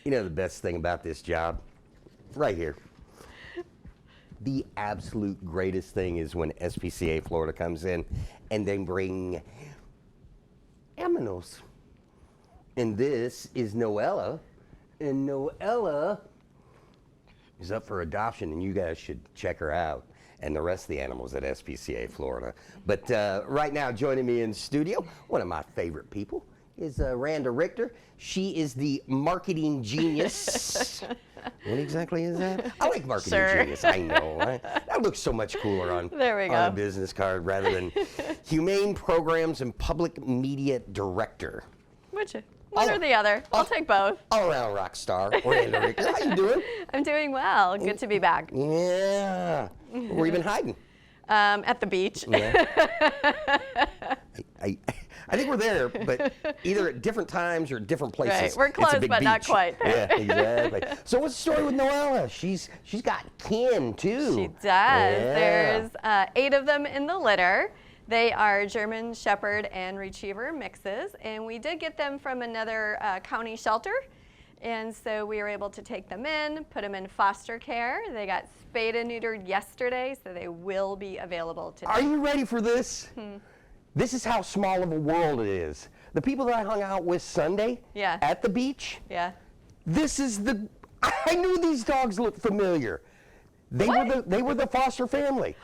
You know the best thing about this job? Right here. The absolute greatest thing is when SPCA Florida comes in and they bring aminos. And this is Noella. And Noella is up for adoption, and you guys should check her out and the rest of the animals at SPCA Florida. But right now, joining me in studio, one of my favorite people is Randa Richter. She is the marketing genius. What exactly is that? I like marketing genius. I know. That looks so much cooler on a business card rather than humane programs and public media director. One or the other. I'll take both. All around rock star. Randa Richter. How you doing? I'm doing well. Good to be back. Yeah. Where you been hiding? At the beach. Yeah. I think we're there, but either at different times or different places. Right. We're close, but not quite. Yeah, exactly. So what's the story with Noella? She's got kin too. She does. Yeah. There's 8 of them in the litter. They are German Shepherd and Retriever mixes, and we did get them from another county shelter. And so we were able to take them in, put them in foster care. They got spayed and neutered yesterday, so they will be available today. Are you ready for this? This is how small of a world it is. The people that I hung out with Sunday at the beach, this is I knew these dogs looked familiar. They were the foster family.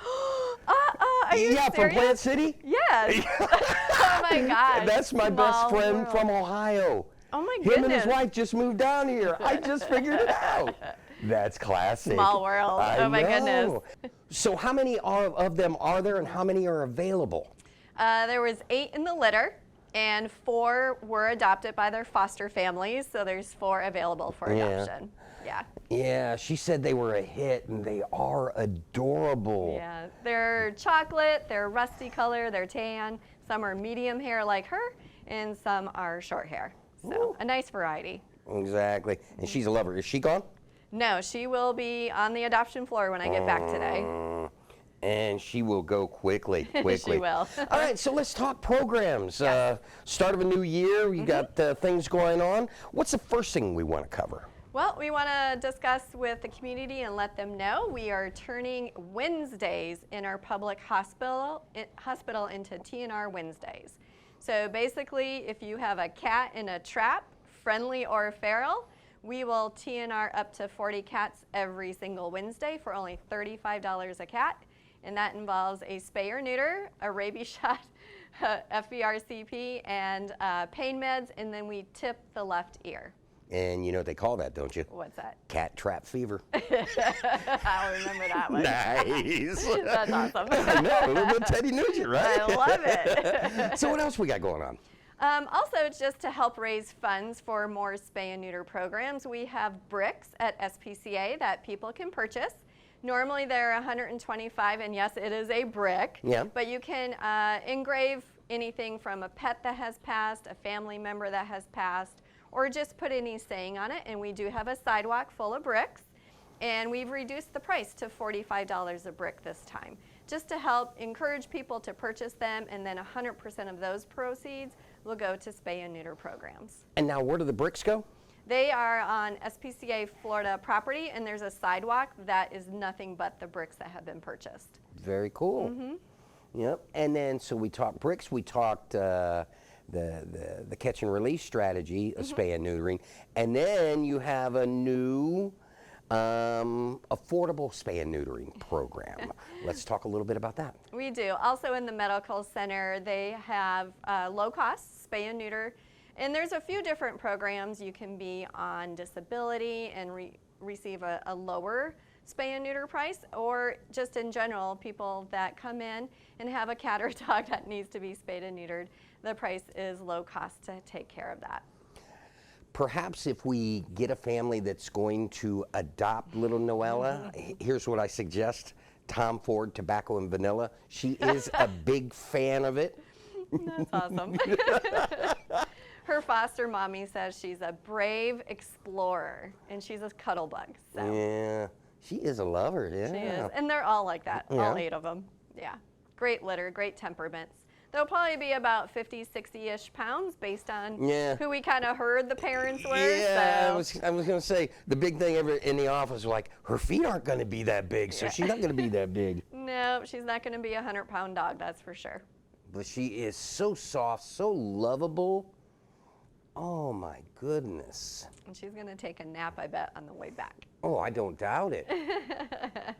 Are you serious? From Plant City? Yes. Oh my God. That's my best friend from Ohio. Oh my goodness. Him and his wife just moved down here. I just figured it out. That's classic. Small world. Oh my goodness. So how many of them are there and how many are available? There was 8 in the litter and 4 were adopted by their foster families. So there's 4 available for adoption. Yeah, she said they were a hit and they are adorable. Yeah, they're chocolate, they're rusty color, they're tan. Some are medium hair like her and some are short hair. So a nice variety. Exactly. And she's a lover. Is she gone? No, she will be on the adoption floor when I get back today. And she will go quickly. She will. All right, so let's talk programs. Start of a new year, you got things going on. What's the first thing we want to cover? Well, we want to discuss with the community and let them know we are turning Wednesdays in our public hospital into TNR Wednesdays. So basically, if you have a cat in a trap, friendly or feral, we will TNR up to 40 cats every single Wednesday for only $35 a cat. And that involves a spay or neuter, a rabies shot, FVRCP, and pain meds, and then we tip the left ear. And you know what they call that, don't you? What's that? Cat trap fever. I'll remember that one. Nice. That's awesome. I know, a little bit Teddy Nugent, right? I love it. So what else we got going on? Also, just to help raise funds for more spay and neuter programs, we have bricks at SPCA that people can purchase. Normally they're $125, and yes, it is a brick. Yeah. But you can engrave anything from a pet that has passed, a family member that has passed, or just put any saying on it. And we do have a sidewalk full of bricks, and we've reduced the price to $45 a brick this time, just to help encourage people to purchase them, and then 100% of those proceeds will go to spay and neuter programs. And now where do the bricks go? They are on SPCA Florida property, and there's a sidewalk that is nothing but the bricks that have been purchased. Very cool. Yep. And then, so we talked bricks, we talked the catch and release strategy of spay and neutering, and then you have a new affordable spay and neutering program. Let's talk a little bit about that. We do. Also in the medical center, they have low cost spay and neuter. And there's a few different programs. You can be on disability and receive a lower spay and neuter price, or just in general, people that come in and have a cat or dog that needs to be spayed and neutered, the price is low cost to take care of that. Perhaps if we get a family that's going to adopt little Noella, here's what I suggest. Tom Ford Tobacco and Vanilla. She is a big fan of it. That's awesome. Her foster mommy says she's a brave explorer, and she's a cuddle bug. So. Yeah, she is a lover, yeah. She is, and they're all like that, all 8 of them. Yeah, great litter, great temperaments. They'll probably be about 50, 60-ish pounds based on Yeah. who we kind of heard the parents were. Yeah, so. I was going to say, the big thing ever in the office was like, her feet aren't going to be that big, so she's not going to be that big. No, she's not going to be a 100-pound dog, that's for sure. But she is so soft, so lovable. Oh my goodness. And she's going to take a nap, I bet, on the way back. Oh, I don't doubt it.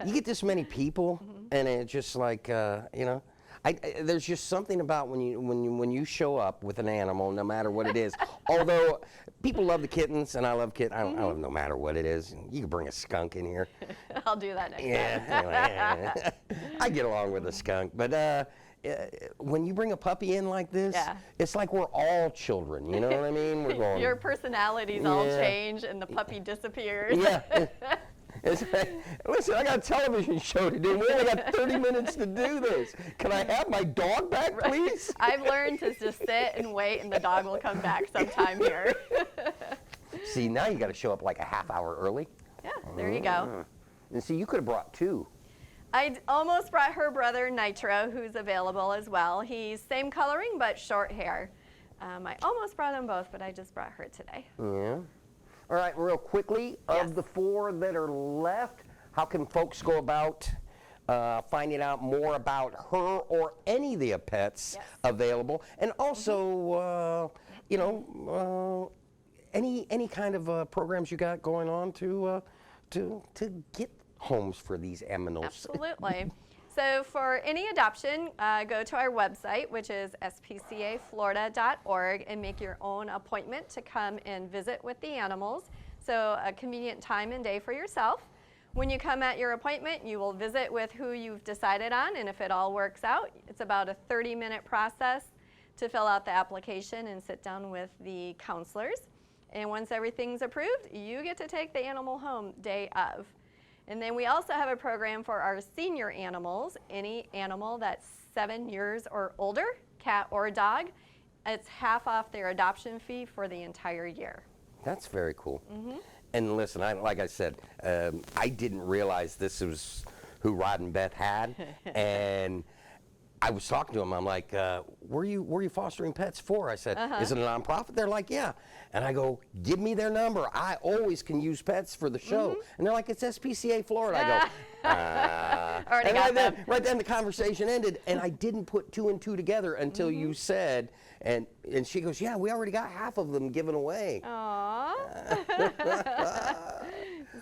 You get this many people, and it's just like, you know, there's just something about when you show up with an animal, no matter what it is. Although people love the kittens, and I love kittens. I love no matter what it is. You can bring a skunk in here. I'll do that next time. Yeah, I get along with a skunk, but when you bring a puppy in like this, it's like we're all children. You know what I mean? We're going. Your personalities all change, and the puppy disappears. Yeah. Listen, I got a television show to do. We only got 30 minutes to do this. Can I have my dog back, please? I've learned to just sit and wait, and the dog will come back sometime here. See, now you got to show up like a half hour early. Yeah, there you go. And see, you could have brought two. I almost brought her brother, Nitro, who's available as well. He's same coloring, but short hair. I almost brought them both, but I just brought her today. Yeah. All right, real quickly, of the 4 that are left, how can folks go about finding out more about her or any of the pets available? And also, you know, any kind of programs you got going on to get homes for these aminals. Absolutely. So for any adoption, go to our website, which is spcaflorida.org, and make your own appointment to come and visit with the animals. So a convenient time and day for yourself. When you come at your appointment, you will visit with who you've decided on, and if it all works out, it's about a 30-minute process to fill out the application and sit down with the counselors. And once everything's approved, you get to take the animal home day of. And then we also have a program for our senior animals. Any animal that's 7 years or older, cat or dog, it's half off their adoption fee for the entire year. That's very cool. And listen, like I said, I didn't realize this was who Rod and Beth had. And I was talking to them. I'm like, where are you fostering pets for? I said, is it a nonprofit? They're like, yeah. And I go, give me their number. I always can use pets for the show. And they're like, it's SPCA Florida. I go, Already got them. Right then the conversation ended, and I didn't put 2 and 2 together until you said, and she goes, yeah, we already got half of them given away. Aww.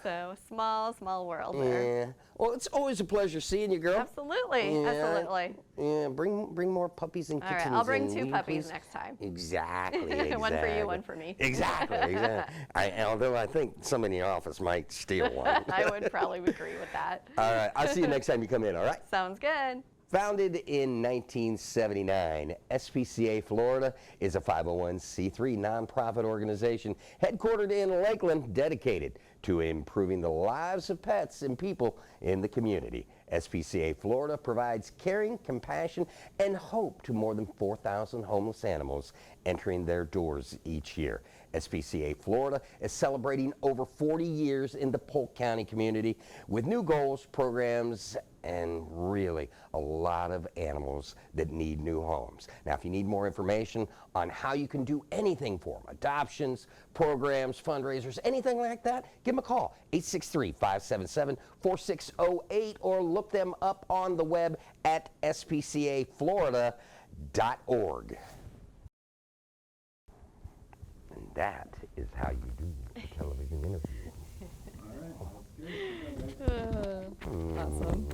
So small world there. Yeah. Well, it's always a pleasure seeing you, girl. Absolutely, absolutely. Yeah, bring more puppies and kittens. All right, I'll bring in, 2 will puppies please? next time. Exactly. One for you, one for me. Exactly. Although I think somebody in the office might steal one. I would probably agree with that. All right, I'll see you next time you come in, all right? Sounds good. Founded in 1979, SPCA Florida is a 501c3 nonprofit organization headquartered in Lakeland, dedicated to improving the lives of pets and people in the community. SPCA Florida provides caring, compassion, and hope to more than 4,000 homeless animals entering their doors each year. SPCA Florida is celebrating over 40 years in the Polk County community with new goals, programs, and really a lot of animals that need new homes. Now, if you need more information on how you can do anything for them, adoptions, programs, fundraisers, anything like that, give them a call, 863-577-4608, or look them up on the web at spcaflorida.org. And that is how you do a television interview. Awesome.